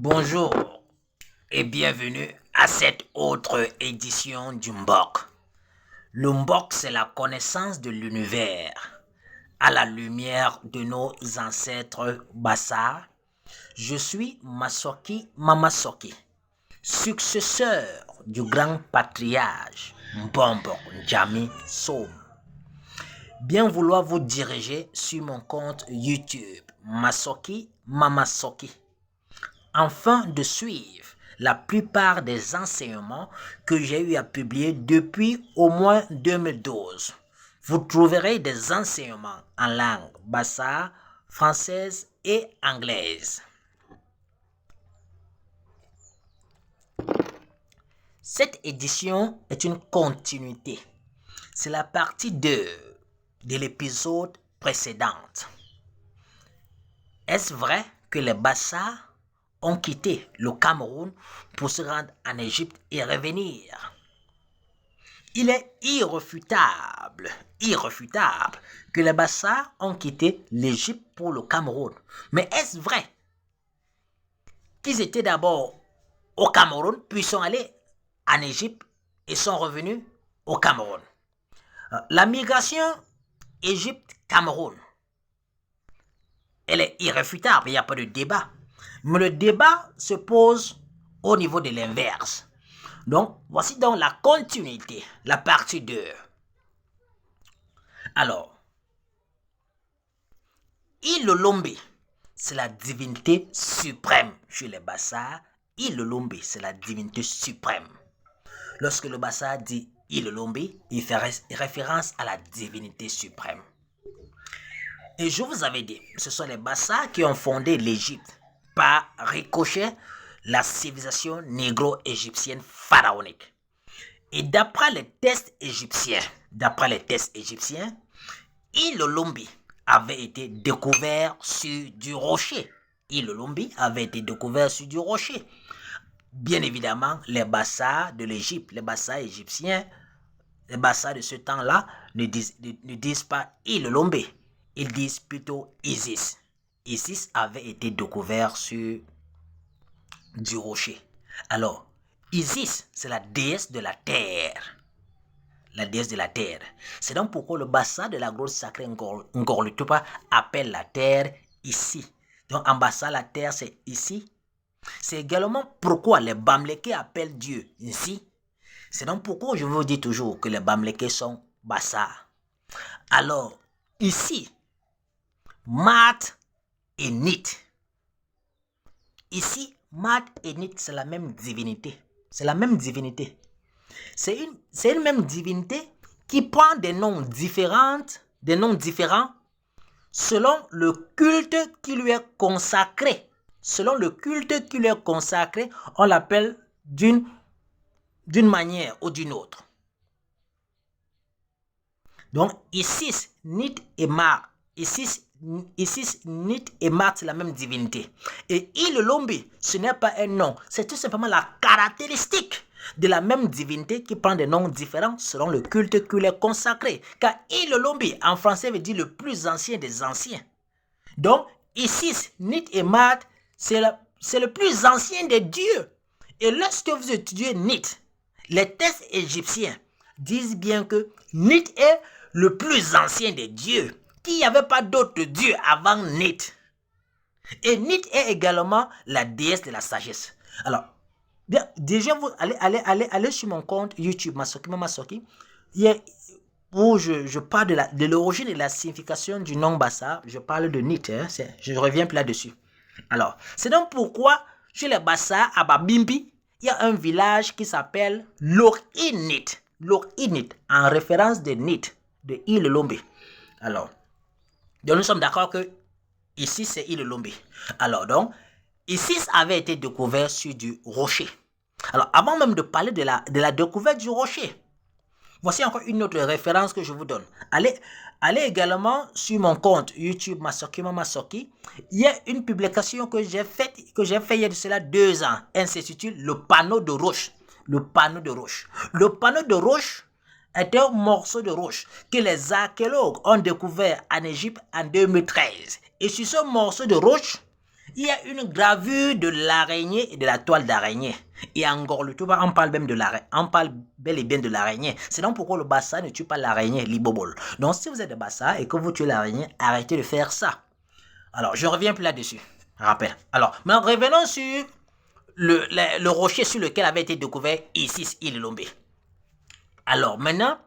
Bonjour et bienvenue à cette autre édition du Mbok. Le Mbok, c'est la connaissance de l'univers à la lumière de nos ancêtres Bassa. Je suis Masoki Mamasoki, successeur du grand patriarche Mbombo Njami Som. Bien vouloir vous diriger sur mon compte YouTube Masoki Mamasoki afin de suivre la plupart des enseignements que j'ai eu à publier depuis au moins 2012. Vous trouverez des enseignements en langue bassa, française et anglaise. Cette édition est une continuité. C'est la partie 2 de l'épisode précédent. Est-ce vrai que les Bassa ont quitté le Cameroun pour se rendre en Égypte et revenir? Il est irréfutable que les Bassa ont quitté l'Égypte pour le Cameroun. Mais est-ce vrai qu'ils étaient d'abord au Cameroun, puis sont allés en Égypte et sont revenus au Cameroun? La migration Égypte-Cameroun, elle est irréfutable, il n'y a pas de débat. Mais le débat se pose au niveau de l'inverse. Donc, voici donc la continuité, la partie 2. Alors, Ilolombe, c'est la divinité suprême chez les Bassa. Ilolombe, c'est la divinité suprême. Lorsque le Bassa dit Ilolombe, il fait référence à la divinité suprême. Et je vous avais dit, ce sont les Bassa qui ont fondé l'Égypte par ricochet la civilisation négro-égyptienne pharaonique. Et d'après les tests égyptiens, Ilolombe avait été découvert sur du rocher. Bien évidemment, les Bassa de l'Égypte, les Bassa égyptiens, les Bassa de ce temps-là ne disent pas Ilolombe. Ils disent plutôt Isis. Isis avait été découvert sur du rocher. Alors, Isis, c'est la déesse de la terre. La déesse de la terre. C'est donc pourquoi le Bassa de la grotte sacrée Ngorlutupa appelle la terre ici. Donc en Bassa, la terre c'est ici. C'est également pourquoi les Bamlékés appellent Dieu ici. C'est donc pourquoi je vous dis toujours que les Bamlékés sont Bassa. Alors, ici, Mat et Nit. Ici, Mat et Nit, c'est la même divinité. C'est la même divinité. C'est une même divinité qui prend des noms différents selon le culte qui lui est consacré. Selon le culte qui lui est consacré, on l'appelle d'une manière ou d'une autre. Donc, Isis, Nit et Mat. Isis, Nit et Mat, c'est la même divinité. Et Ilolombe, ce n'est pas un nom, c'est tout simplement la caractéristique de la même divinité qui prend des noms différents selon le culte qui lui est consacré. Car Ilolombe, en français, veut dire le plus ancien des anciens. Donc, Isis, Nit et Mat, c'est le plus ancien des dieux. Et lorsque vous étudiez Nit, les textes égyptiens disent bien que Nit est le plus ancien des dieux. Qu'il n'y avait pas d'autre dieu avant Nit. Et Nit est également la déesse de la sagesse. Alors, bien, déjà, vous allez sur mon compte YouTube, Masoki Mamasoki, où je parle de l'origine et de la signification du nom Bassa. Je parle de Nit, hein, je reviens plus là-dessus. Alors, c'est donc pourquoi, chez les Bassa, à Babimbi, il y a un village qui s'appelle Lorinit. Lorinit, en référence de Nit, de Ilolombe. Alors, donc nous sommes d'accord que ici c'est Ilolombe. Alors donc, Isis avait été découvert sur du rocher. Alors avant même de parler de la découverte du rocher, voici encore une autre référence que je vous donne. Allez également sur mon compte YouTube Masoki Mamasoki. Il y a une publication que j'ai faite il y a de cela 2 ans. Elle s'intitule Le panneau de roche. Le panneau de roche. Le panneau de roche est un morceau de roche que les archéologues ont découvert en Égypte en 2013. Et sur ce morceau de roche, il y a une gravure de l'araignée et de la toile d'araignée. Et en Ngor-le-Touba, on parle même de l'araignée. On parle bel et bien de l'araignée. C'est donc pourquoi le Bassa ne tue pas l'araignée, l'ibobol. Donc si vous êtes de Bassa et que vous tuez l'araignée, arrêtez de faire ça. Alors, je reviens plus là-dessus. Rappel. Alors, maintenant, revenons sur le rocher sur lequel avait été découvert Isis Ililombe. Alors, maintenant,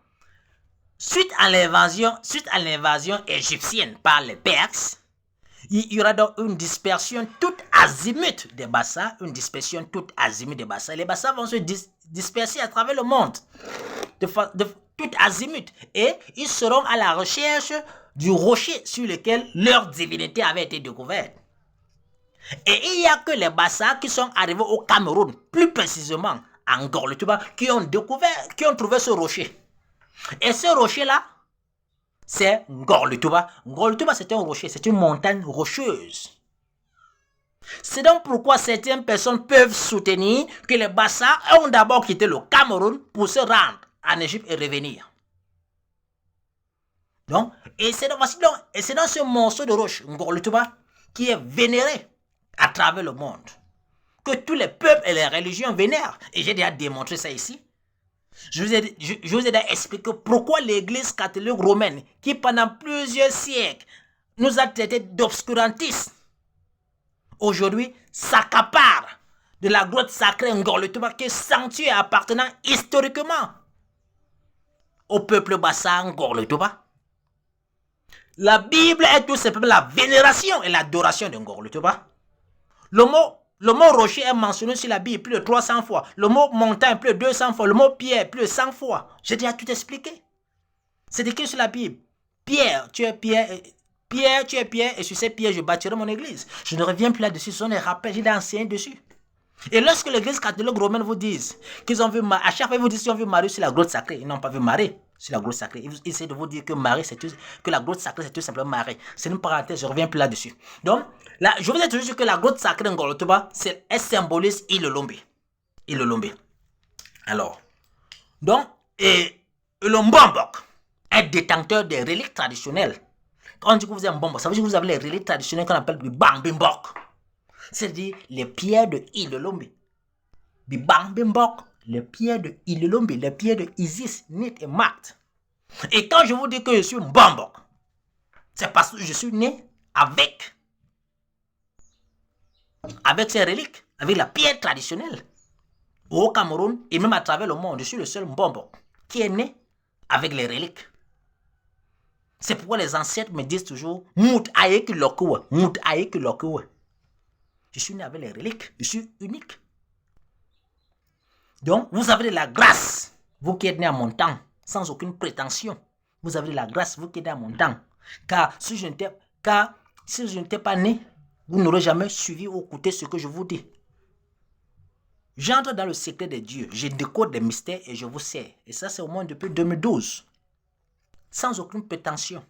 suite à l'invasion égyptienne par les Perses, il y aura donc une dispersion toute azimut des Bassa, une dispersion toute azimut des Bassa. Les Bassa vont se disperser à travers le monde, de tout azimut, et ils seront à la recherche du rocher sur lequel leur divinité avait été découverte. Et il n'y a que les Bassa qui sont arrivés au Cameroun, plus précisément en Ngor-le-Touba, qui ont trouvé ce rocher. Et ce rocher-là, c'est Ngor-le-Touba. Ngor-le-Touba, c'est un rocher, c'est une montagne rocheuse. C'est donc pourquoi certaines personnes peuvent soutenir que les Bassa ont d'abord quitté le Cameroun pour se rendre en Égypte et revenir. Donc, et c'est dans ce morceau de roche, Ngor-le-Touba, qui est vénéré à travers le monde, que tous les peuples et les religions vénèrent. Et j'ai déjà démontré ça ici. Je vous ai déjà expliqué pourquoi l'église catholique romaine, qui pendant plusieurs siècles nous a traités d'obscurantistes, aujourd'hui s'accapare de la grotte sacrée Ngor-le-Touba, qui est sanctuaire appartenant historiquement au peuple Bassa Ngor-le-Touba. La Bible est tout simplement la vénération et l'adoration de Ngor-le-Touba. Le mot rocher est mentionné sur la Bible plus de 300 fois. Le mot montagne plus de 200 fois. Le mot pierre plus de 100 fois. J'ai déjà tout expliqué. C'est écrit sur la Bible. Pierre, tu es pierre. Pierre, tu es pierre. Et sur ces pierres, je bâtirai mon église. Je ne reviens plus là-dessus. Ce sont des rappels. J'ai déjà enseigné dessus. Et lorsque l'église catholique romaine vous dit qu'ils ont vu Marie, à chaque fois ils vous disent qu'ils ont vu Marie sur la grotte sacrée. Ils n'ont pas vu Marie sur la grotte sacrée. Ils essaient de vous dire que que la grotte sacrée, c'est tout simplement Marie. C'est une parenthèse, je ne reviens plus là-dessus. Donc, là, je vous ai toujours dit que la grotte sacrée de Ngor-le-Touba, elle symbolise Ililombe. Ililombe. Alors, donc, le Mbombok est détenteur des reliques traditionnelles. Quand on dit que vous êtes un Mbombok, ça veut dire que vous avez les reliques traditionnelles qu'on appelle du Bambimbok. C'est-à-dire les pierres de Ililombe. Bibambimbok, les pierres de Ililombe, les pierres de Isis, Nit et Mat. Et quand je vous dis que je suis Mbombok, c'est parce que je suis né avec ces reliques, avec la pierre traditionnelle. Au Cameroun et même à travers le monde, je suis le seul Mbombok qui est né avec les reliques. C'est pourquoi les ancêtres me disent toujours Mout Aïek Lokoua, Mout Aïek Lokoua. Je suis né avec les reliques, je suis unique. Donc, vous avez de la grâce, vous qui êtes né à mon temps, sans aucune prétention. Vous avez de la grâce, vous qui êtes né à mon temps. Car si je n'étais pas né, vous n'aurez jamais suivi ou écouté ce que je vous dis. J'entre dans le secret de Dieu, je décode des mystères et je vous sers. Et ça, c'est au moins depuis 2012. Sans aucune prétention.